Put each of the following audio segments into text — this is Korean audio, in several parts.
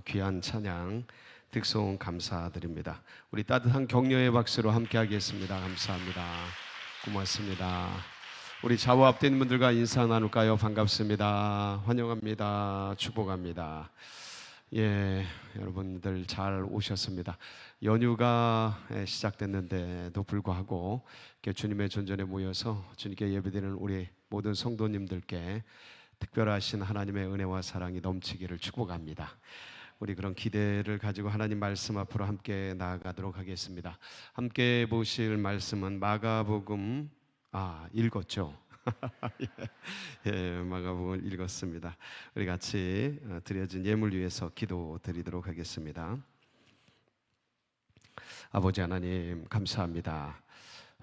귀한 찬양 득송 감사드립니다. 우리 따뜻한 격려의 박수로 함께 하겠습니다. 감사합니다. 고맙습니다. 우리 좌우 앞에 있는 분들과 인사 나눌까요? 반갑습니다. 환영합니다. 축복합니다. 여러분들 잘 오셨습니다. 연휴가 시작됐는데도 불구하고 주님의 전전에 모여서 주님께 예배드리는 우리 모든 성도님들께 특별하신 하나님의 은혜와 사랑이 넘치기를 축복합니다. 우리 그런 기대를 가지고 하나님 말씀 앞으로 함께 나아가도록 하겠습니다. 함께 보실 말씀은 마가복음 읽었죠? 마가복음 읽었습니다. 우리 같이 드려진 예물 위해서 기도드리도록 하겠습니다. 아버지 하나님 감사합니다.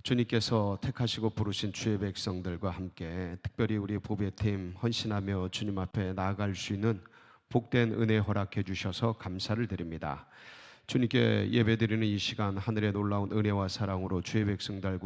주님께서 택하시고 부르신 주의 백성들과 함께 특별히 우리 보배팀 헌신하며 주님 앞에 나아갈 수 있는 복된 은혜 허락해 주셔서 감사를 드립니다. 주님께 예배드리는 이 시간 하늘의 놀라운 은혜와 사랑으로 주의 백성들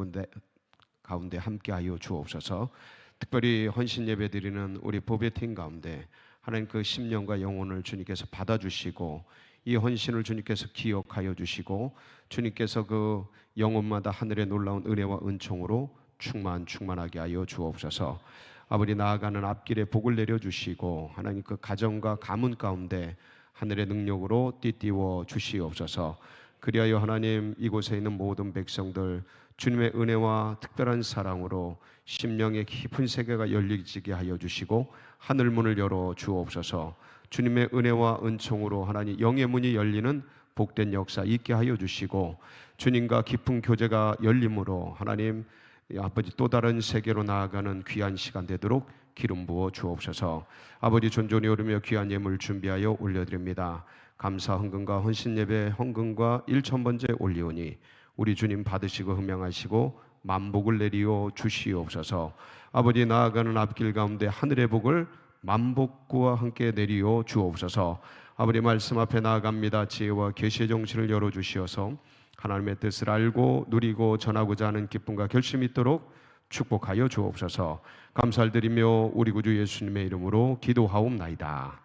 가운데 함께하여 주옵소서. 특별히 헌신 예배드리는 우리 보배팀 가운데 하나님 그 심령과 영혼을 주님께서 받아주시고 이 헌신을 주님께서 기억하여 주시고 주님께서 그 영혼마다 하늘의 놀라운 은혜와 은총으로 충만하게 하여 주옵소서. 아버지 나아가는 앞길에 복을 내려주시고 하나님 그 가정과 가문 가운데 하늘의 능력으로 띠띠워 주시옵소서. 그리하여 하나님 이곳에 있는 모든 백성들 주님의 은혜와 특별한 사랑으로 심령의 깊은 세계가 열리게 하여 주시고 하늘 문을 열어 주옵소서. 주님의 은혜와 은총으로 하나님 영의 문이 열리는 복된 역사 있게 하여 주시고 주님과 깊은 교제가 열림으로 하나님 아버지 또 다른 세계로 나아가는 귀한 시간 되도록 기름 부어 주옵소서. 아버지 존존이 오르며 귀한 예물 준비하여 올려드립니다. 감사 헌금과 헌신 예배 헌금과 1,000번째 올리오니 우리 주님 받으시고 흠양하시고 만복을 내리어 주시옵소서. 아버지 나아가는 앞길 가운데 하늘의 복을 만복과 함께 내리어 주옵소서. 아버지 말씀 앞에 나아갑니다. 지혜와 계시의 정신을 열어주시어서 하나님의 뜻을 알고 누리고 전하고자 하는 기쁨과 결심이 있도록 축복하여 주옵소서. 감사를 드리며 우리 구주 예수님의 이름으로 기도하옵나이다.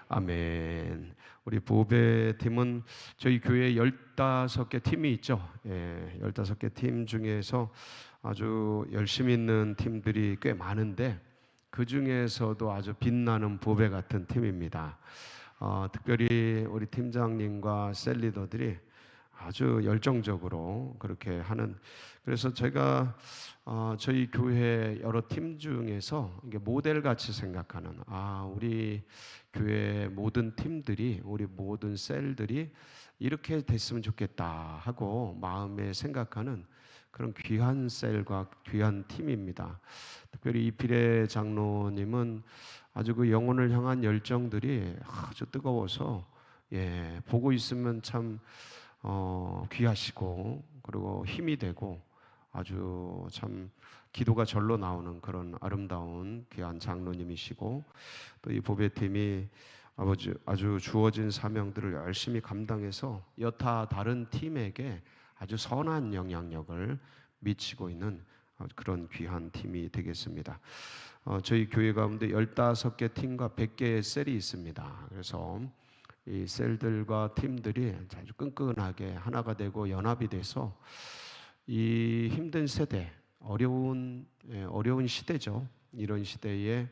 아멘. 우리 보배팀은 저희 교회에 15개 팀이 있죠. 15개 팀 중에서 아주 열심히 있는 팀들이 꽤 많은데 그 중에서도 아주 빛나는 보배 같은 팀입니다. 특별히 우리 팀장님과 셀리더들이 아주 열정적으로 그렇게 하는, 그래서 제가 저희 교회 여러 팀 중에서 이게 모델같이 생각하는 우리 교회 모든 팀들이 우리 모든 셀들이 이렇게 됐으면 좋겠다 하고 마음에 생각하는 그런 귀한 셀과 귀한 팀입니다. 특별히 이필의 장로님은 아주 그 영혼을 향한 열정들이 아주 뜨거워서 보고 있으면 참 귀하시고 그리고 힘이 되고 아주 참 기도가 절로 나오는 그런 아름다운 귀한 장로님이시고 또 이 보배팀이 아주 주어진 사명들을 열심히 감당해서 여타 다른 팀에게 아주 선한 영향력을 미치고 있는 그런 귀한 팀이 되겠습니다. 저희 교회 가운데 15개 팀과 100개의 셀이 있습니다. 그래서 이 셀들과 팀들이 아주 끈끈하게 하나가 되고 연합이 돼서 이 힘든 세대, 어려운 시대죠. 이런 시대에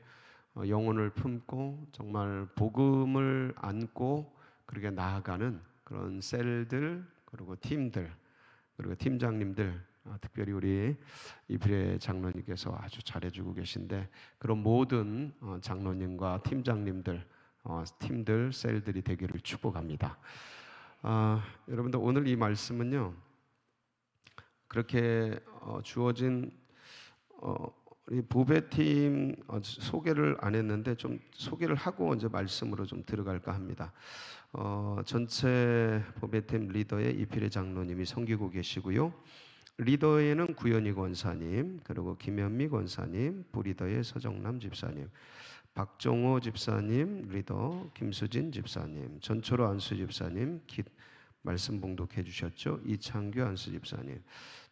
영혼을 품고 정말 복음을 안고 그렇게 나아가는 그런 셀들 그리고 팀들 그리고 팀장님들, 특별히 우리 이필의 장로님께서 아주 잘해주고 계신데 그런 모든 장로님과 팀장님들 팀들, 셀들이 되기를 축복합니다. 여러분들 오늘 이 말씀은요 그렇게 주어진 우리 보배팀 소개를 안 했는데 좀 소개를 하고 이제 말씀으로 좀 들어갈까 합니다. 전체 보배팀 리더의 이필의 장로님이 섬기고 계시고요. 리더에는 구현희 권사님, 그리고 김현미 권사님, 부리더의 서정남 집사님, 박정호 집사님, 리더 김수진 집사님, 전초로 안수 집사님 말씀 봉독해 주셨죠. 이창규 안수 집사님,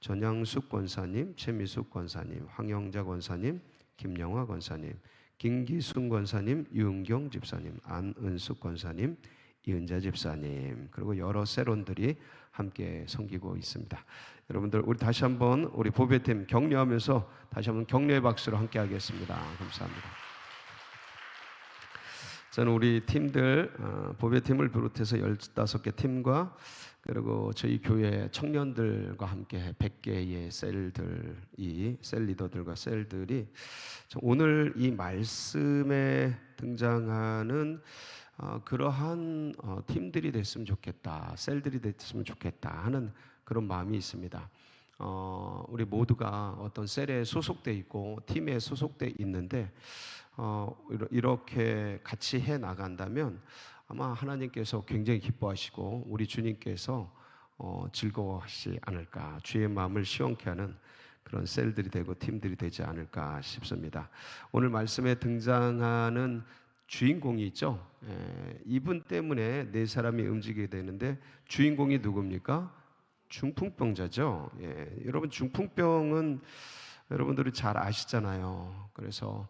전양숙 권사님, 최미숙 권사님, 황영자 권사님, 김영화 권사님, 김기순 권사님, 유은경 집사님, 안은숙 권사님, 이은자 집사님, 그리고 여러 세론들이 함께 섬기고 있습니다. 여러분들, 우리 다시 한번 우리 보배팀 격려하면서 다시 한번 격려의 박수로 함께 하겠습니다. 감사합니다. 저는 우리 팀들, 보배팀을 비롯해서 15개 팀과 그리고 저희 교회 청년들과 함께 100개의 셀 리더들과 셀들이 오늘 이 말씀에 등장하는 그러한 팀들이 됐으면 좋겠다, 셀들이 됐으면 좋겠다 하는 그런 마음이 있습니다. 우리 모두가 어떤 셀에 소속돼 있고 팀에 소속돼 있는데 이렇게 같이 해 나간다면 아마 하나님께서 굉장히 기뻐하시고 우리 주님께서 즐거워하시지 않을까, 주의 마음을 시원케 하는 그런 셀들이 되고 팀들이 되지 않을까 싶습니다. 오늘 말씀에 등장하는 주인공이 있죠. 이분 때문에 네 사람이 움직이게 되는데 주인공이 누굽니까? 중풍병자죠. 여러분, 중풍병은 여러분들이 잘 아시잖아요. 그래서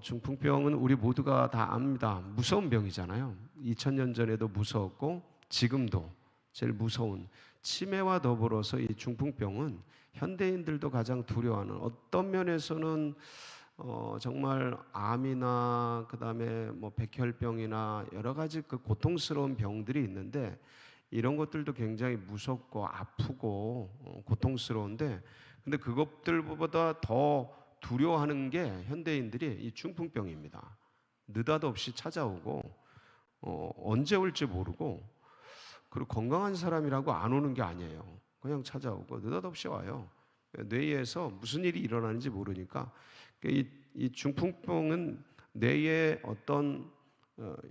중풍병은 우리 모두가 다 압니다. 무서운 병이잖아요. 2000년 전에도 무서웠고 지금도 제일 무서운, 치매와 더불어서 이 중풍병은 현대인들도 가장 두려워하는, 어떤 면에서는 정말 암이나 그다음에 뭐 백혈병이나 여러 가지 그 고통스러운 병들이 있는데 이런 것들도 굉장히 무섭고 아프고 고통스러운데, 근데 그것들보다 더 두려워하는 게 현대인들이 이 중풍병입니다. 느닷없이 찾아오고 언제 올지 모르고, 그리고 건강한 사람이라고 안 오는 게 아니에요. 그냥 찾아오고 느닷없이 와요. 뇌에서 무슨 일이 일어나는지 모르니까. 이 중풍병은 뇌의 어떤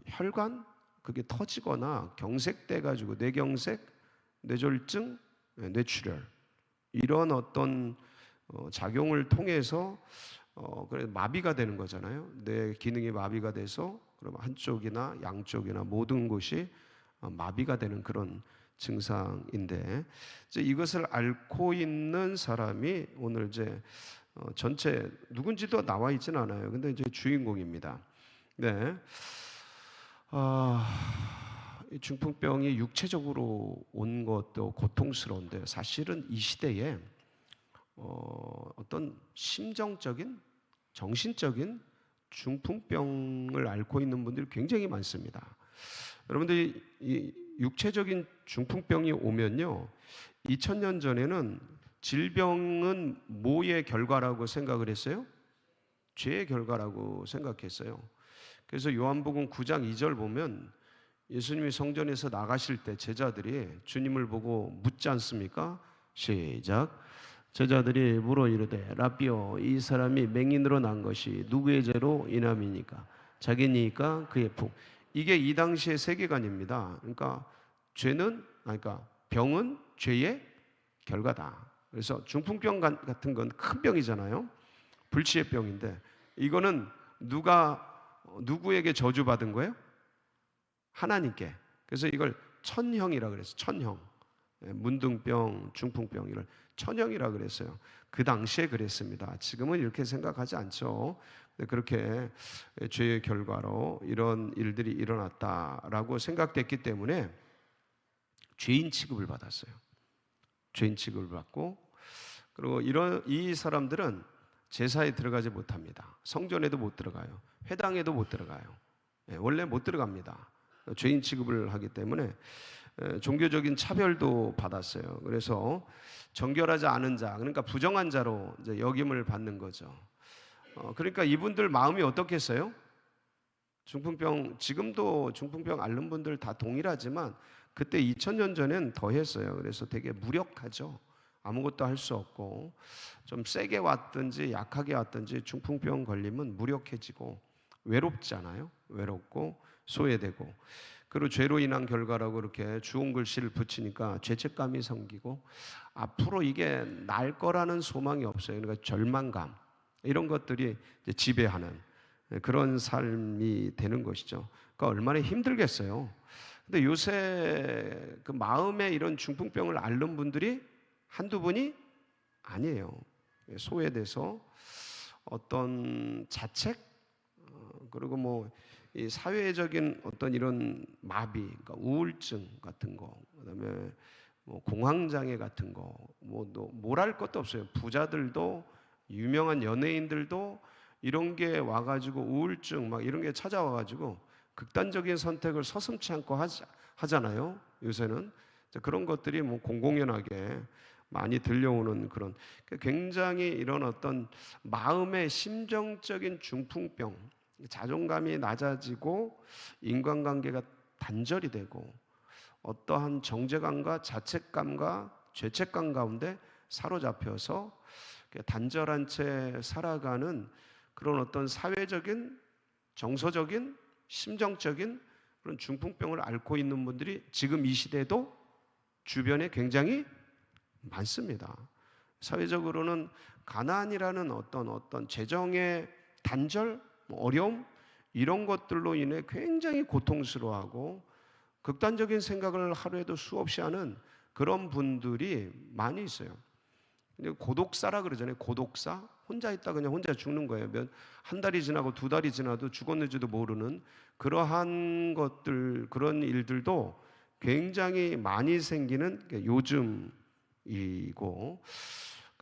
혈관 그게 터지거나 경색돼 가지고 뇌경색, 뇌졸중, 뇌출혈 이런 어떤 작용을 통해서 그래 마비가 되는 거잖아요. 뇌 기능이 마비가 돼서 그럼 한쪽이나 양쪽이나 모든 곳이 마비가 되는 그런 증상인데, 이제 이것을 앓고 있는 사람이 오늘 이제 전체 누군지도 나와 있지는 않아요. 근데 이제 주인공입니다. 네. 이 중풍병이 육체적으로 온 것도 고통스러운데 사실은 이 시대에 어떤 심정적인, 정신적인 중풍병을 앓고 있는 분들이 굉장히 많습니다. 여러분들이 이 육체적인 중풍병이 오면요, 2000년 전에는 질병은 뭐의 결과라고 생각을 했어요? 죄의 결과라고 생각했어요. 그래서 요한복음 9장 2절 보면 예수님이 성전에서 나가실 때 제자들이 주님을 보고 묻지 않습니까? 시작. 제자들이 물어 이르되 라삐오, 이 사람이 맹인으로 난 것이 누구의 죄로 인함이니까? 자기니까 그의 품. 이게 이 당시의 세계관입니다. 그러니까 병은 죄의 결과다. 그래서 중풍병 같은 건 큰 병이잖아요. 불치의 병인데 이거는 누구에게 저주받은 거예요? 하나님께. 그래서 이걸 천형이라 그랬어요. 천형. 문둥병, 중풍병 이걸 천형이라 그랬어요. 그 당시에 그랬습니다. 지금은 이렇게 생각하지 않죠. 그렇게 죄의 결과로 이런 일들이 일어났다라고 생각됐기 때문에 죄인 취급을 받았어요. 죄인 취급을 받고, 그리고 이 사람들은 제사에 들어가지 못합니다. 성전에도 못 들어가요. 회당에도 못 들어가요. 원래 못 들어갑니다. 죄인 취급을 하기 때문에 종교적인 차별도 받았어요. 그래서 정결하지 않은 자, 그러니까 부정한 자로 이제 역임을 받는 거죠. 그러니까 이분들 마음이 어떻겠어요? 중풍병, 지금도 중풍병 앓는 분들 다 동일하지만 그때 2000년 전엔 더 했어요. 그래서 되게 무력하죠. 아무것도 할 수 없고, 좀 세게 왔든지 약하게 왔든지 중풍병 걸리면 무력해지고 외롭잖아요. 외롭고 소외되고, 그리고 죄로 인한 결과라고 이렇게 주홍 글씨를 붙이니까 죄책감이 생기고 앞으로 이게 날 거라는 소망이 없어요. 그러니까 절망감, 이런 것들이 이제 지배하는 그런 삶이 되는 것이죠. 그러니까 얼마나 힘들겠어요. 근데 요새 그 마음에 이런 중풍병을 앓는 분들이 한두 분이 아니에요. 소외돼서 어떤 자책, 그리고 뭐 이 사회적인 어떤 이런 마비, 그러니까 우울증 같은 거, 그다음에 뭐 공황장애 같은 거, 뭘 할 것도 없어요. 부자들도 유명한 연예인들도 이런 게 와가지고 우울증 막 이런 게 찾아와가지고 극단적인 선택을 서슴지 않고 하잖아요. 요새는 그런 것들이 뭐 공공연하게 많이 들려오는 그런 굉장히 이런 어떤 마음의 심정적인 중풍병, 자존감이 낮아지고 인간관계가 단절이 되고 어떠한 정죄감과 자책감과 죄책감 가운데 사로잡혀서 단절한 채 살아가는 그런 어떤 사회적인, 정서적인, 심정적인 그런 중풍병을 앓고 있는 분들이 지금 이 시대에도 주변에 굉장히 많습니다. 사회적으로는 가난이라는 어떤 재정의 단절, 어려움 이런 것들로 인해 굉장히 고통스러워하고 극단적인 생각을 하루에도 수없이 하는 그런 분들이 많이 있어요. 근데 고독사라 그러잖아요. 고독사. 혼자 있다 그냥 혼자 죽는 거예요. 한 달이 지나고 두 달이 지나도 죽었는지도 모르는 그러한 것들, 그런 일들도 굉장히 많이 생기는 요즘이고,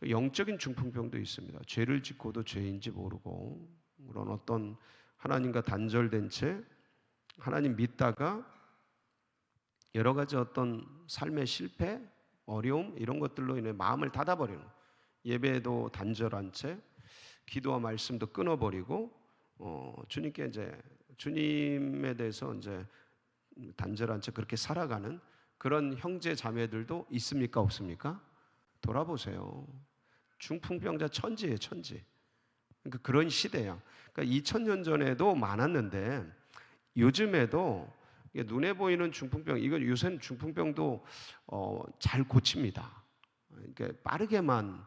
영적인 중풍병도 있습니다. 죄를 짓고도 죄인지 모르고 그런 어떤 하나님과 단절된 채 하나님 믿다가 여러 가지 어떤 삶의 실패, 어려움 이런 것들로 인해 마음을 닫아버리는, 예배도 단절한 채 기도와 말씀도 끊어버리고 주님께 이제 주님에 대해서 이제 단절한 채 그렇게 살아가는 그런 형제 자매들도 있습니까? 없습니까? 돌아보세요. 중풍병자 천지예요, 천지. 그러니까 그런 시대야. 그러니까 2000년 전에도 많았는데 요즘에도 눈에 보이는 중풍병, 이거 요새는 중풍병도 잘 고칩니다. 그러니까 빠르게만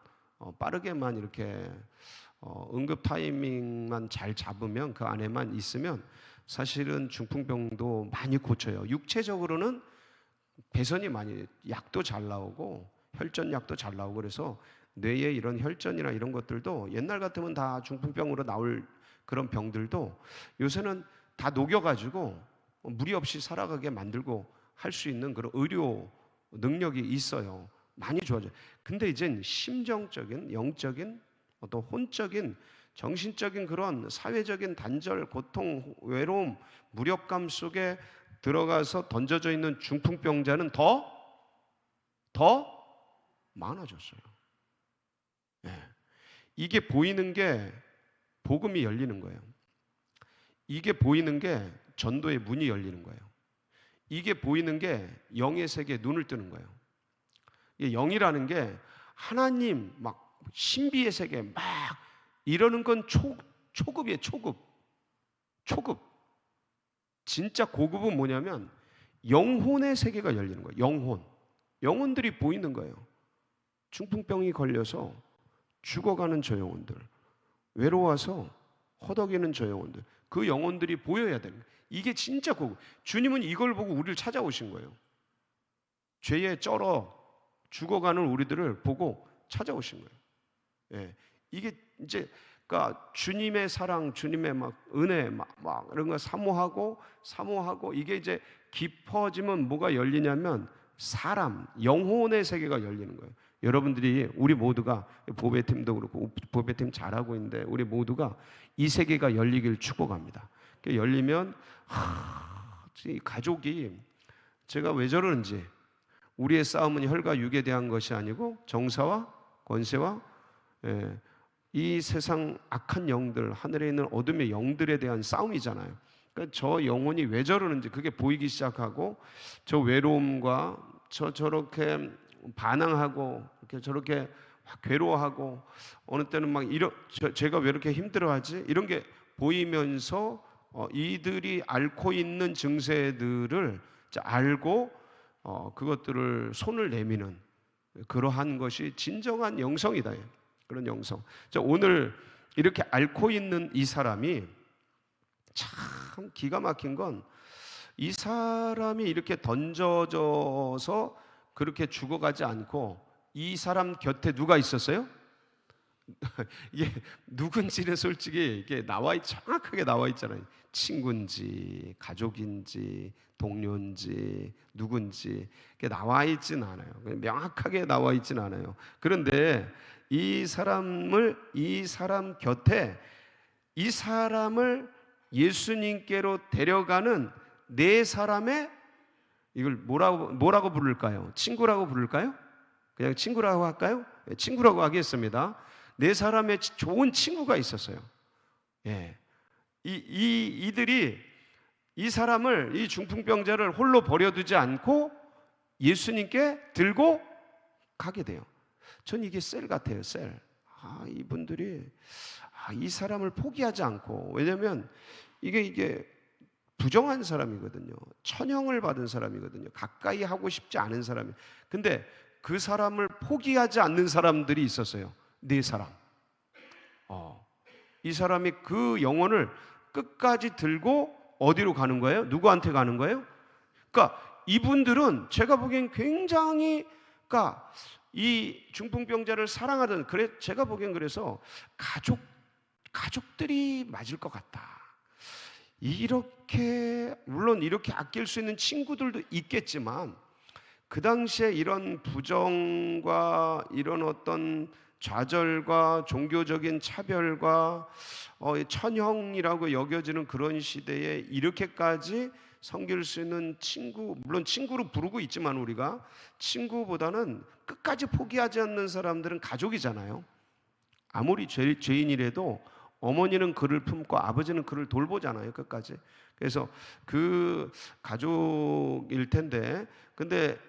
이렇게 응급 타이밍만 잘 잡으면 그 안에만 있으면 사실은 중풍병도 많이 고쳐요. 육체적으로는 개선이 많이, 약도 잘 나오고 혈전약도 잘 나오고 그래서 뇌에 이런 혈전이나 이런 것들도 옛날 같으면 다 중풍병으로 나올 그런 병들도 요새는 다 녹여가지고 무리 없이 살아가게 만들고 할 수 있는 그런 의료 능력이 있어요. 많이 좋아져요. 근데 이젠 심정적인, 영적인, 어떤 혼적인, 정신적인 그런 사회적인 단절, 고통, 외로움, 무력감 속에 들어가서 던져져 있는 중풍병자는 더 많아졌어요. 네. 이게 보이는 게 복음이 열리는 거예요. 이게 보이는 게 전도의 문이 열리는 거예요. 이게 보이는 게 영의 세계에 눈을 뜨는 거예요. 영이라는 게 하나님 막 신비의 세계 막 이러는 건 초급이에요. 초급. 진짜 고급은 뭐냐면 영혼의 세계가 열리는 거예요. 영혼들이 보이는 거예요. 중풍병이 걸려서 죽어가는 저 영혼들, 외로워서 허덕이는 저 영혼들, 그 영혼들이 보여야 되는 거예요. 이게 진짜 고급. 주님은 이걸 보고 우리를 찾아오신 거예요. 죄에 쩔어 죽어가는 우리들을 보고 찾아오신 거예요. 예, 이게 이제 그러니까 주님의 사랑, 주님의 막 은혜, 막 이런 거 사모하고 이게 이제 깊어지면 뭐가 열리냐면 사람, 영혼의 세계가 열리는 거예요. 여러분들이 우리 모두가 보배팀도 그렇고 보배팀 잘하고 있는데 우리 모두가 이 세계가 열리길 축복합니다. 열리면 이 가족이 제가 왜 저러는지, 우리의 싸움은 혈과 육에 대한 것이 아니고 정사와 권세와 이 세상 악한 영들, 하늘에 있는 어둠의 영들에 대한 싸움이잖아요. 그러니까 저 영혼이 왜 저러는지 그게 보이기 시작하고 저 외로움과 저렇게 반항하고 이렇게 저렇게 괴로워하고 어느 때는 막 제가 왜 이렇게 힘들어하지? 이런 게 보이면서 이들이 앓고 있는 증세들을 알고 그것들을 손을 내미는 그러한 것이 진정한 영성이다. 그런 영성. 오늘 이렇게 앓고 있는 이 사람이 참 기가 막힌 건 이 사람이 이렇게 던져져서 그렇게 죽어가지 않고 이 사람 곁에 누가 있었어요? 이게 누군지는 솔직히 이게 정확하게 나와 있잖아요. 친구인지 가족인지 동료인지 누군지 나와 있진 않아요. 명확하게 나와 있진 않아요. 그런데 이 사람 곁에 이 사람을 예수님께로 데려가는 네 사람의, 이걸 뭐라고 부를까요? 친구라고 부를까요? 그냥 친구라고 할까요? 친구라고 하겠습니다. 네 사람의 좋은 친구가 있었어요. 예. 이들이 이 사람을, 이 중풍병자를 홀로 버려두지 않고 예수님께 들고 가게 돼요. 전 이게 셀 같아요, 셀. 이분들이 이 사람을 포기하지 않고, 왜냐하면 이게 부정한 사람이거든요. 천형을 받은 사람이거든요. 가까이 하고 싶지 않은 사람이. 근데 그 사람을 포기하지 않는 사람들이 있었어요. 네 사람. 이 사람이 그 영혼을 끝까지 들고 어디로 가는 거예요? 누구한테 가는 거예요? 그러니까 이분들은 제가 보기엔 굉장히, 그러니까 이 중풍병자를 사랑하던, 제가 보기엔 그래서 가족들이 맞을 것 같다. 이렇게, 물론 이렇게 아낄 수 있는 친구들도 있겠지만 그 당시에 이런 부정과 이런 어떤 좌절과 종교적인 차별과 천형이라고 여겨지는 그런 시대에 이렇게까지 섬길 수 있는 친구, 물론 친구로 부르고 있지만 우리가 친구보다는 끝까지 포기하지 않는 사람들은 가족이잖아요. 아무리 죄인이라도 어머니는 그를 품고 아버지는 그를 돌보잖아요, 끝까지. 그래서 그 가족일 텐데, 근데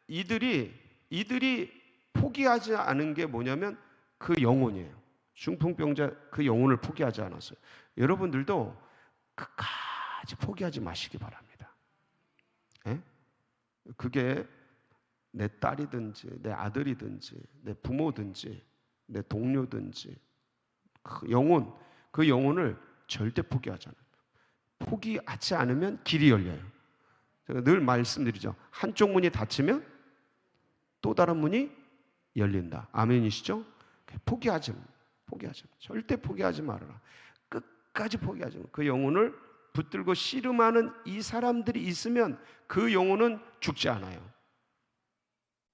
이들이 포기하지 않은 게 뭐냐면 그 영혼이에요. 중풍병자 그 영혼을 포기하지 않았어요. 여러분들도 끝까지 포기하지 마시기 바랍니다. 예? 그게 내 딸이든지 내 아들이든지 내 부모든지 내 동료든지 그 영혼을 절대 포기하지 않아요. 포기하지 않으면 길이 열려요. 제가 늘 말씀드리죠. 한쪽 문이 닫히면 또 다른 문이 열린다. 아멘이시죠? 포기하지 마. 절대 포기하지 말아라. 끝까지 포기하지 마. 그 영혼을 붙들고 씨름하는 이 사람들이 있으면 그 영혼은 죽지 않아요.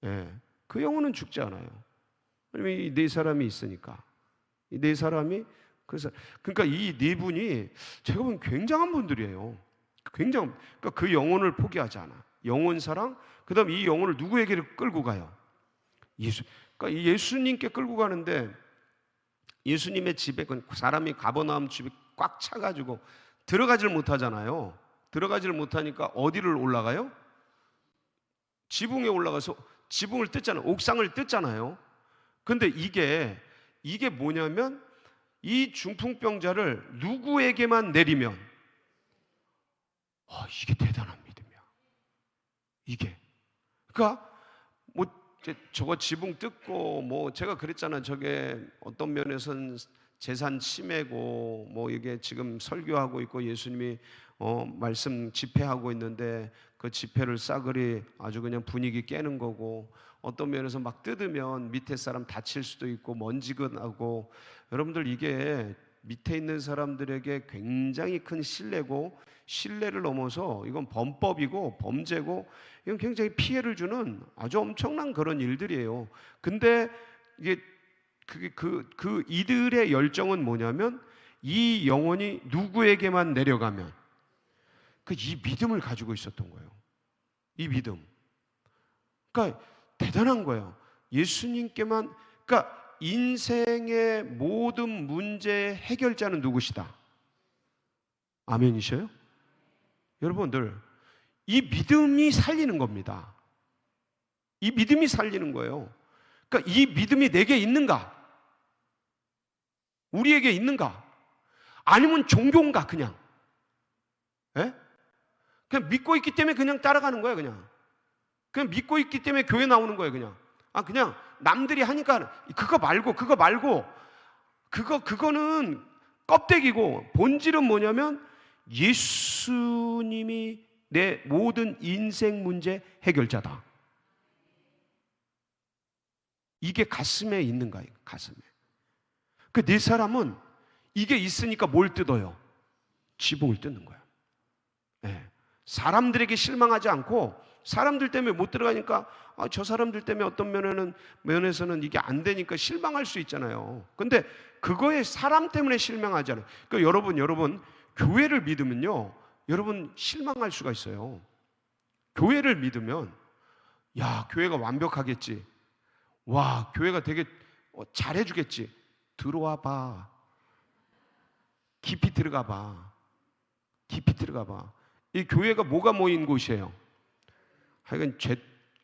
예, 그 영혼은 죽지 않아요. 왜냐면 이 네 사람이 있으니까. 이 네 사람이, 그러니까 이 네 분이 제가 보면 굉장한 분들이에요. 그러니까 그 영혼을 포기하지 않아. 영혼 사랑, 그 다음 이 영혼을 누구에게 끌고 가요? 그러니까 예수님께 끌고 가는데, 예수님의 집에 사람이 가버나움 집이 꽉 차가지고 들어가질 못하잖아요. 들어가질 못하니까 어디를 올라가요? 지붕에 올라가서 지붕을 뜯잖아요. 옥상을 뜯잖아요. 근데 이게 뭐냐면 이 중풍병자를 누구에게만 내리면, 이게 대단한 믿음이야. 이게. 그러니까 저거 지붕 뜯고 제가 그랬잖아요. 저게 어떤 면에서는 재산 침해고 이게 지금 설교하고 있고 예수님이 말씀 집회하고 있는데 그 집회를 싸그리 아주 그냥 분위기 깨는 거고, 어떤 면에서 막 뜯으면 밑에 사람 다칠 수도 있고 먼지근하고, 여러분들 이게 밑에 있는 사람들에게 굉장히 큰 신뢰고, 신뢰를 넘어서 이건 범법이고 범죄고, 이건 굉장히 피해를 주는 아주 엄청난 그런 일들이에요. 근데 이게 이들의 열정은 뭐냐면, 이 영혼이 누구에게만 내려가면, 이 믿음을 가지고 있었던 거예요. 이 믿음. 그러니까 대단한 거예요. 예수님께만, 그러니까 인생의 모든 문제의 해결자는 누구시다? 아멘이셔요? 여러분들, 이 믿음이 살리는 겁니다. 이 믿음이 살리는 거예요. 그러니까 이 믿음이 내게 있는가? 우리에게 있는가? 아니면 종교인가 그냥? 예? 그냥 믿고 있기 때문에 그냥 따라가는 거예요. 그냥 믿고 있기 때문에 교회 나오는 거예요. 그냥 남들이 하니까 그거 말고 그거는 껍데기고, 본질은 뭐냐면 예수님이 내 모든 인생 문제 해결자다. 이게 가슴에 있는 거예요. 가슴에. 그 네 사람은 이게 있으니까 뭘 뜯어요? 지붕을 뜯는 거야. 예. 사람들에게 실망하지 않고 사람들 때문에 못 들어가니까 저 사람들 때문에 어떤 면에서는 이게 안 되니까 실망할 수 있잖아요. 근데 그거에 사람 때문에 실망하잖아요. 그러니까 여러분 교회를 믿으면요, 여러분 실망할 수가 있어요. 교회를 믿으면 야, 교회가 완벽하겠지. 와, 교회가 되게 잘해주겠지. 들어와 봐. 깊이 들어가 봐. 깊이 들어가 봐. 이 교회가 뭐가 모인 곳이에요? 하여간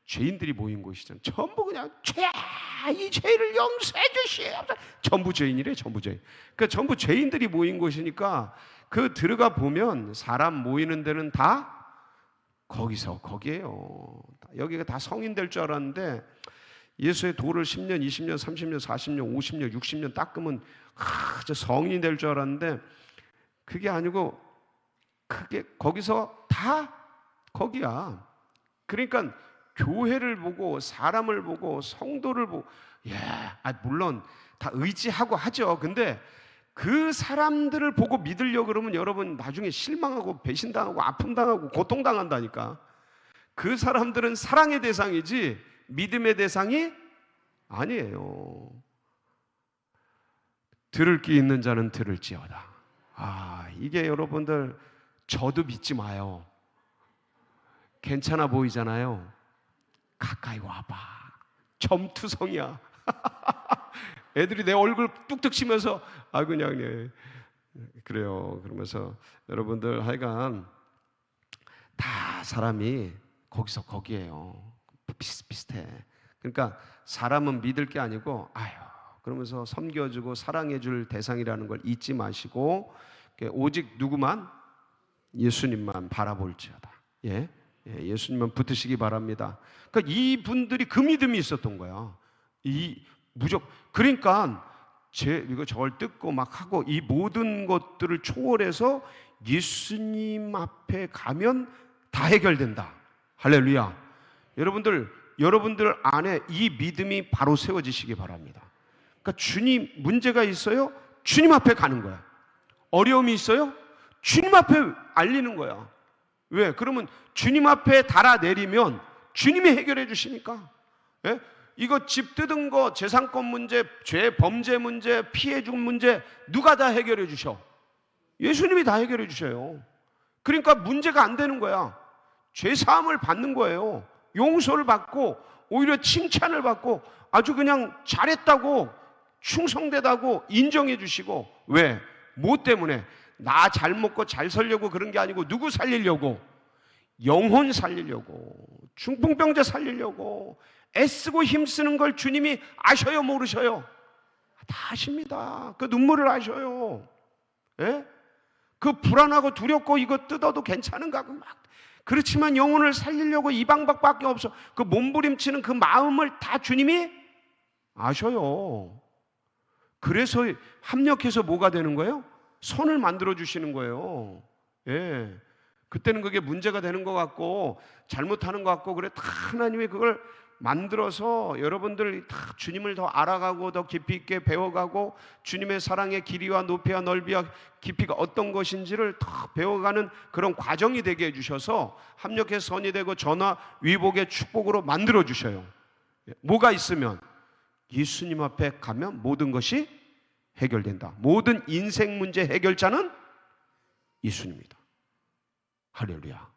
죄인들이 모인 곳이잖아요. 전부 그냥 죄야, 이 죄를 용서해 주시옵소서. 전부 죄인이래, 전부 죄인. 그러니까 전부 죄인들이 모인 곳이니까 그 들어가 보면 사람 모이는 데는 다 거기에요. 여기가 다 성인 될 줄 알았는데 예수의 도를 10년, 20년, 30년, 40년, 50년, 60년 닦으면 저 성인이 될 줄 알았는데 그게 아니고 그게 거기서 다 거기야. 그러니까 교회를 보고 사람을 보고 성도를 보고 물론 다 의지하고 하죠. 근데 그 사람들을 보고 믿으려고 그러면 여러분 나중에 실망하고 배신당하고 아픔당하고 고통당한다니까. 그 사람들은 사랑의 대상이지 믿음의 대상이 아니에요. 들을 귀 있는 자는 들을지어다. 이게 여러분들 저도 믿지 마요. 괜찮아 보이잖아요. 가까이 와봐. 점투성이야. 애들이 내 얼굴 뚝뚝 치면서 그냥 그래요. 그러면서 여러분들 하여간 다 사람이 거기서 거기에요. 비슷비슷해. 그러니까 사람은 믿을 게 아니고 그러면서 섬겨주고 사랑해줄 대상이라는 걸 잊지 마시고 오직 누구만? 예수님만 바라볼지어다. 예수님만 붙으시기 바랍니다. 그러니까 이분들이 그 믿음이 있었던 거야. 그러니까 이거 저걸 뜯고 막 하고 이 모든 것들을 초월해서 예수님 앞에 가면 다 해결된다. 할렐루야. 여러분들 안에 이 믿음이 바로 세워지시기 바랍니다. 그러니까 주님 문제가 있어요? 주님 앞에 가는 거야. 어려움이 있어요? 주님 앞에 알리는 거야. 왜? 그러면 주님 앞에 달아내리면 주님이 해결해 주시니까. 이거 집 뜯은 거, 재산권 문제, 범죄 문제, 피해 준 문제 누가 다 해결해 주셔? 예수님이 다 해결해 주셔요. 그러니까 문제가 안 되는 거야. 죄 사함을 받는 거예요. 용서를 받고 오히려 칭찬을 받고 아주 그냥 잘했다고 충성되다고 인정해 주시고. 왜? 뭐 때문에? 나 잘 먹고 잘 살려고 그런 게 아니고 누구 살리려고? 영혼 살리려고, 중풍병자 살리려고 애쓰고 힘쓰는 걸 주님이 아셔요, 모르셔요? 다 아십니다. 그 눈물을 아셔요. 그 불안하고 두렵고 이거 뜯어도 괜찮은가 막 그렇지만 영혼을 살리려고 이 방법밖에 없어. 그 몸부림치는 그 마음을 다 주님이 아셔요. 그래서 합력해서 뭐가 되는 거예요? 선을 만들어 주시는 거예요. 그때는 그게 문제가 되는 것 같고 잘못하는 것 같고 그래 다 하나님이 그걸 만들어서 여러분들 다 주님을 더 알아가고 더 깊이 있게 배워가고 주님의 사랑의 길이와 높이와 넓이와 깊이가 어떤 것인지를 더 배워가는 그런 과정이 되게 해주셔서 합력해서 선이 되고 전화 위복의 축복으로 만들어 주셔요. 뭐가 있으면 예수님 앞에 가면 모든 것이 해결된다. 모든 인생 문제 해결자는 예수님입니다. 할렐루야.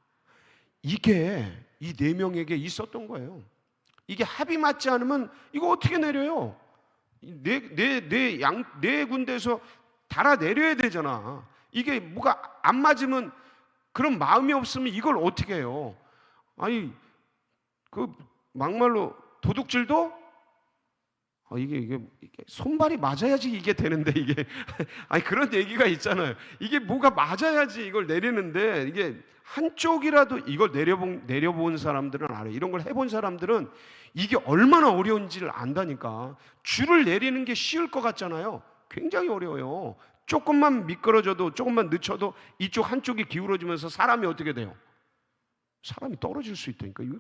이게 이 네 명에게 있었던 거예요. 이게 합이 맞지 않으면 이거 어떻게 내려요? 네 군데에서 달아내려야 되잖아. 이게 뭐가 안 맞으면 그런 마음이 없으면 이걸 어떻게 해요? 그 막말로 도둑질도 이게 손발이 맞아야지 이게 되는데 이게 그런 얘기가 있잖아요. 이게 뭐가 맞아야지 이걸 내리는데 이게 한쪽이라도 이걸 내려본 사람들은 알아요. 이런 걸 해본 사람들은 이게 얼마나 어려운지를 안다니까. 줄을 내리는 게 쉬울 것 같잖아요. 굉장히 어려워요. 조금만 미끄러져도 조금만 늦춰도 이쪽 한쪽이 기울어지면서 사람이 어떻게 돼요? 사람이 떨어질 수 있다니까. 이거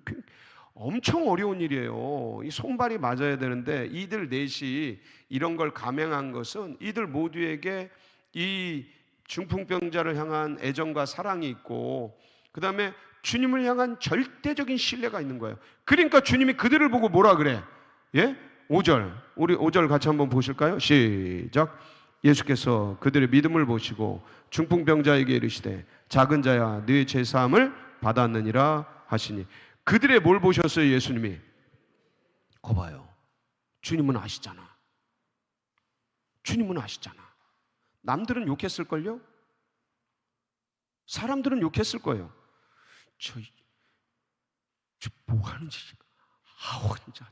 엄청 어려운 일이에요. 이 손발이 맞아야 되는데 이들 넷이 이런 걸 감행한 것은 이들 모두에게 이 중풍병자를 향한 애정과 사랑이 있고, 그 다음에 주님을 향한 절대적인 신뢰가 있는 거예요. 그러니까 주님이 그들을 보고 뭐라 그래? 예? 5절, 우리 5절 같이 한번 보실까요? 시작. 예수께서 그들의 믿음을 보시고 중풍병자에게 이르시되 작은 자야 너의 죄사함을 받았느니라 하시니. 그들의 뭘 보셨어요? 예수님이. 거봐요, 주님은 아시잖아. 주님은 아시잖아. 남들은 욕했을걸요? 사람들은 욕했을 거예요. 저 뭐 하는 짓이야? 아우, 진짜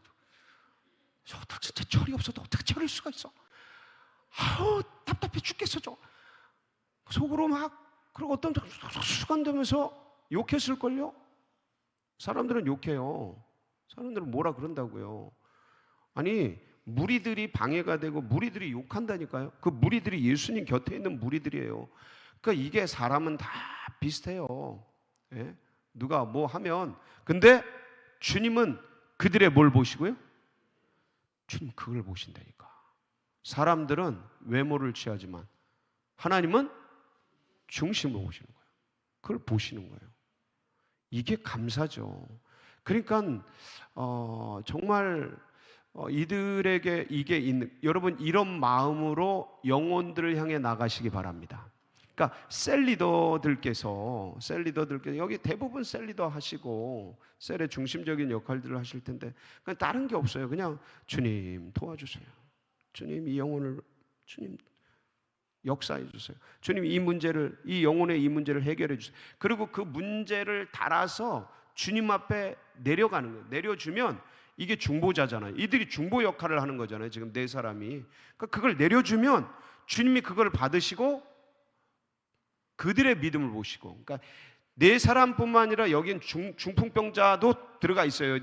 진짜 철이 없어도 어떻게 철일 수가 있어? 아우, 답답해 죽겠어. 저 속으로 막, 그리고 어떤 수간되면서 욕했을걸요? 사람들은 욕해요. 사람들은 뭐라 그런다고요. 아니, 무리들이 방해가 되고 무리들이 욕한다니까요. 그 무리들이 예수님 곁에 있는 무리들이에요. 그러니까 이게 사람은 다 비슷해요. 예? 누가 뭐 하면. 근데 주님은 그들의 뭘 보시고요? 주님 그걸 보신다니까. 사람들은 외모를 취하지만 하나님은 중심을 보시는 거예요. 그걸 보시는 거예요. 이게 감사죠. 그러니까 정말 이들에게 이게 있는, 여러분 이런 마음으로 영혼들을 향해 나가시기 바랍니다. 그러니까 셀리더들께서 여기 대부분 셀리더 하시고 셀의 중심적인 역할들을 하실 텐데 그냥 다른 게 없어요. 그냥 주님 도와주세요. 주님 이 영혼을, 주님 역사해 주세요. 주님 이 문제를, 이 영혼의 이 문제를 해결해 주세요. 그리고 그 문제를 달아서 주님 앞에 내려가는 거예요. 내려주면 이게 중보자잖아요. 이들이 중보 역할을 하는 거잖아요. 지금 네 사람이. 그러니까 그걸 내려주면 주님이 그걸 받으시고 그들의 믿음을 보시고, 그러니까 네 사람뿐만 아니라 여긴 중풍병자도 들어가 있어요.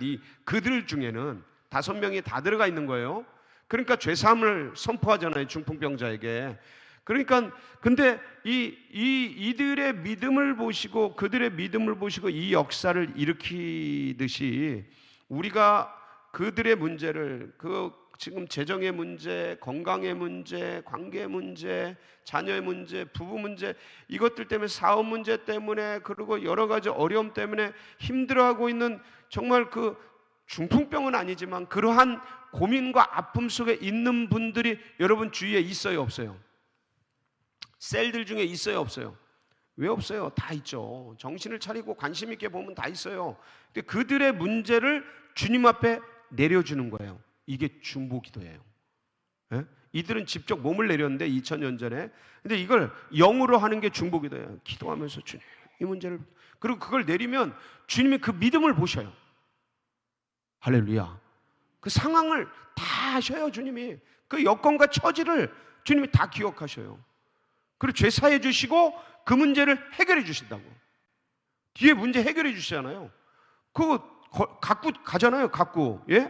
그들 중에는 5명이 다 들어가 있는 거예요. 그러니까 죄사함을 선포하잖아요, 중풍병자에게. 그러니까 근데 이들의 믿음을 보시고, 그들의 믿음을 보시고 이 역사를 일으키듯이 우리가 그들의 문제를, 지금 재정의 문제, 건강의 문제, 관계 문제, 자녀의 문제, 부부 문제, 이것들 때문에, 사업 문제 때문에, 그리고 여러 가지 어려움 때문에 힘들어하고 있는, 정말 그 중풍병은 아니지만 그러한 고민과 아픔 속에 있는 분들이 여러분 주위에 있어요, 없어요? 셀들 중에 있어요, 없어요? 왜 없어요? 다 있죠. 정신을 차리고 관심 있게 보면 다 있어요. 근데 그들의 문제를 주님 앞에 내려주는 거예요. 이게 중보기도예요. 예? 이들은 직접 몸을 내렸는데 2000년 전에. 근데 이걸 영으로 하는 게 중보기도예요. 기도하면서 주님 이 문제를, 그리고 그걸 내리면 주님이 그 믿음을 보셔요. 할렐루야. 그 상황을 다 아셔요. 주님이 그 여건과 처지를 주님이 다 기억하셔요. 그리고 죄 사해 주시고 그 문제를 해결해 주신다고. 뒤에 문제 해결해 주시잖아요. 그거 갖고 가잖아요. 갖고. 예?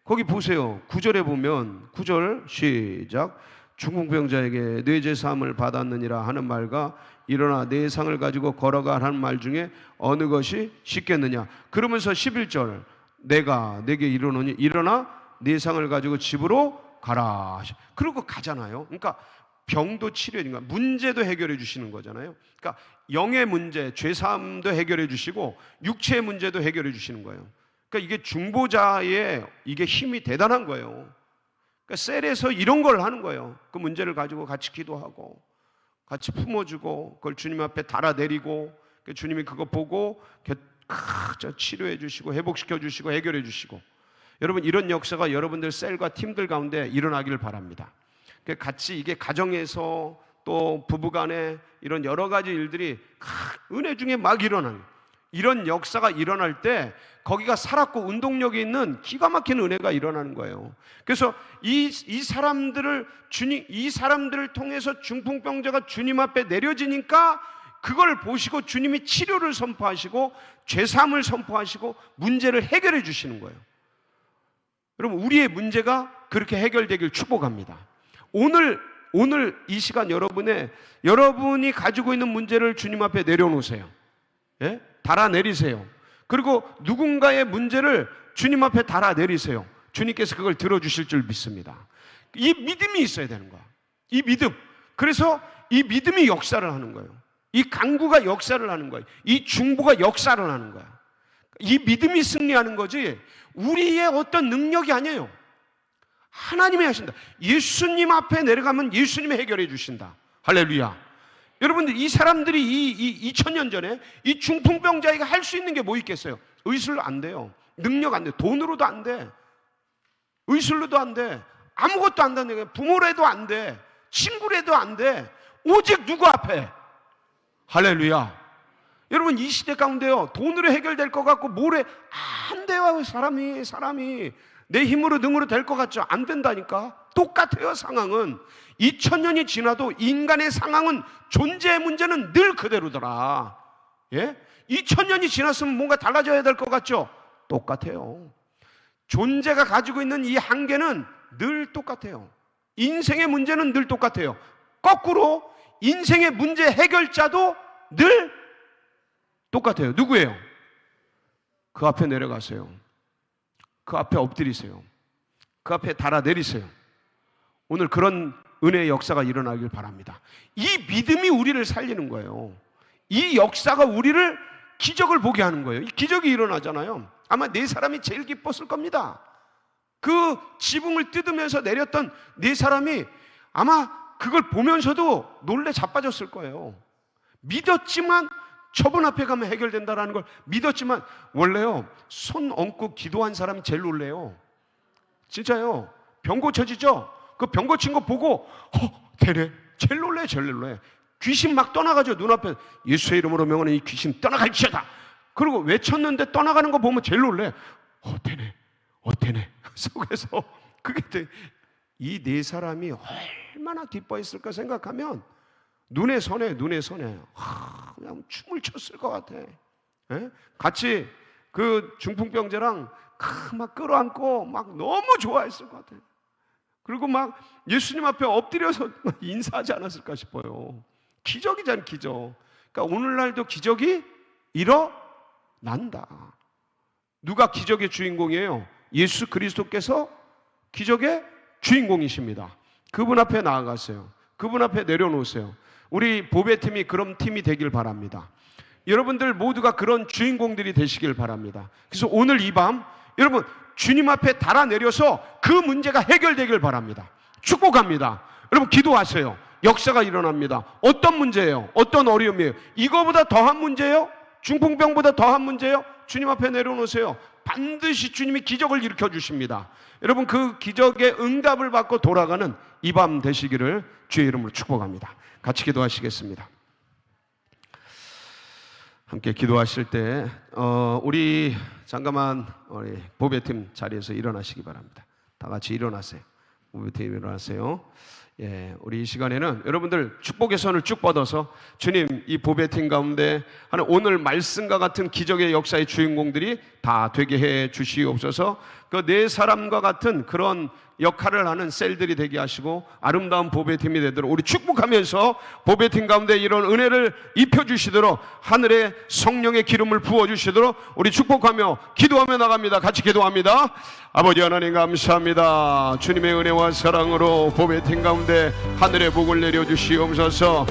거기 보세요. 9절에 보면, 9절 시작. 중풍병자에게 네 죄 사함을 받았느니라 하는 말과 일어나 네 상을 가지고 걸어가 하는 말 중에 어느 것이 쉽겠느냐. 그러면서 11절, 내가 내게 이르노니 일어나 네 상을 가지고 집으로 가라. 그러고 가잖아요. 그러니까 병도 치료니까 문제도 해결해 주시는 거잖아요. 그러니까 영의 문제, 죄 사함도 해결해 주시고 육체의 문제도 해결해 주시는 거예요. 그러니까 이게 중보자의 이게 힘이 대단한 거예요. 그러니까 셀에서 이런 걸 하는 거예요. 그 문제를 가지고 같이 기도하고 같이 품어주고 그걸 주님 앞에 달아내리고, 주님이 그거 보고 치료해 주시고 회복시켜 주시고 해결해 주시고. 여러분 이런 역사가 여러분들 셀과 팀들 가운데 일어나기를 바랍니다. 같이 이게 가정에서 또 부부간에 이런 여러 가지 일들이 은혜 중에 막 일어나는, 이런 역사가 일어날 때 거기가 살았고 운동력이 있는 기가 막힌 은혜가 일어나는 거예요. 그래서 이 사람들을 통해서 중풍병자가 주님 앞에 내려지니까 그걸 보시고 주님이 치료를 선포하시고 죄사함을 선포하시고 문제를 해결해 주시는 거예요. 여러분 우리의 문제가 그렇게 해결되길 축복합니다. 오늘 이 시간 여러분이 가지고 있는 문제를 주님 앞에 내려놓으세요. 예? 달아내리세요. 그리고 누군가의 문제를 주님 앞에 달아내리세요. 주님께서 그걸 들어주실 줄 믿습니다. 이 믿음이 있어야 되는 거야. 이 믿음. 그래서 이 믿음이 역사를 하는 거예요. 이 강구가 역사를 하는 거예요. 이 중보가 역사를 하는 거예요. 이 믿음이 승리하는 거지 우리의 어떤 능력이 아니에요. 하나님이 하신다. 예수님 앞에 내려가면 예수님이 해결해 주신다. 할렐루야. 여러분들, 이 사람들이 이 2000년 전에 이 중풍병자에게 할 수 있는 게 뭐 있겠어요? 의술로 안 돼요. 능력 안 돼. 돈으로도 안 돼. 의술로도 안 돼. 아무것도 안 돼. 부모라도 안 돼. 친구라도 안 돼. 오직 누구 앞에? 할렐루야. 여러분, 이 시대 가운데요, 돈으로 해결될 것 같고 뭐래 안 돼요. 사람이 내 힘으로 능으로 될 것 같죠? 안 된다니까. 똑같아요. 상황은 2000년이 지나도 인간의 상황은, 존재의 문제는 늘 그대로더라. 예? 2000년이 지났으면 뭔가 달라져야 될 것 같죠? 똑같아요. 존재가 가지고 있는 이 한계는 늘 똑같아요. 인생의 문제는 늘 똑같아요. 거꾸로 인생의 문제 해결자도 늘 똑같아요. 누구예요? 그 앞에 내려가세요. 그 앞에 엎드리세요. 그 앞에 달아내리세요. 오늘 그런 은혜의 역사가 일어나길 바랍니다. 이 믿음이 우리를 살리는 거예요. 이 역사가 우리를, 기적을 보게 하는 거예요. 이 기적이 일어나잖아요. 아마 네 사람이 제일 기뻤을 겁니다. 그 지붕을 뜯으면서 내렸던 네 사람이 아마 그걸 보면서도 놀래 자빠졌을 거예요. 믿었지만, 저분 앞에 가면 해결된다라는 걸 믿었지만, 원래요, 손 얹고 기도한 사람이 제일 놀래요. 진짜요. 병 고쳐지죠? 그 병 고친 거 보고 되네. 제일 놀래. 귀신 막 떠나가죠. 눈앞에 예수의 이름으로 명하는 이 귀신 떠나갈지어다. 그리고 외쳤는데 떠나가는 거 보면 제일 놀래. 되네. 속에서 그게 돼. 이 네 사람이 얼마나 기뻐했을까 생각하면 눈에 선해. 그냥 춤을 췄을 것 같아. 예? 같이 그 중풍병자랑 막 끌어안고 막 너무 좋아했을 것 같아. 그리고 막 예수님 앞에 엎드려서 인사하지 않았을까 싶어요. 기적이잖아요, 기적. 그러니까 오늘날도 기적이 일어난다. 누가 기적의 주인공이에요? 예수 그리스도께서 기적의 주인공이십니다. 그분 앞에 나아가세요. 그분 앞에 내려놓으세요. 우리 보배팀이 그런 팀이 되길 바랍니다. 여러분들 모두가 그런 주인공들이 되시길 바랍니다. 그래서 오늘 이 밤 여러분 주님 앞에 달아내려서 그 문제가 해결되길 바랍니다. 축복합니다. 여러분 기도하세요. 역사가 일어납니다. 어떤 문제예요? 어떤 어려움이에요? 이거보다 더한 문제예요? 중풍병보다 더한 문제예요? 주님 앞에 내려놓으세요. 반드시 주님이 기적을 일으켜 주십니다. 여러분 그 기적의 응답을 받고 돌아가는 이 밤 되시기를 주의 이름으로 축복합니다. 같이 기도하시겠습니다. 함께 기도하실 때 우리 잠깐만 우리 보배팀 자리에서 일어나시기 바랍니다. 다 같이 일어나세요. 보배팀 일어나세요. 예, 우리 이 시간에는 여러분들 축복의 손을 쭉 뻗어서 주님 이 보배팀 가운데 하는 오늘 말씀과 같은 기적의 역사의 주인공들이 다 되게 해 주시옵소서. 그 네 사람과 같은 그런 역할을 하는 셀들이 되게 하시고 아름다운 보배팀이 되도록 우리 축복하면서 보배팀 가운데 이런 은혜를 입혀주시도록 하늘의 성령의 기름을 부어주시도록 우리 축복하며 기도하며 나갑니다. 같이 기도합니다. 아버지 하나님 감사합니다. 주님의 은혜와 사랑으로 보배팀 가운데 하늘의 복을 내려주시옵소서.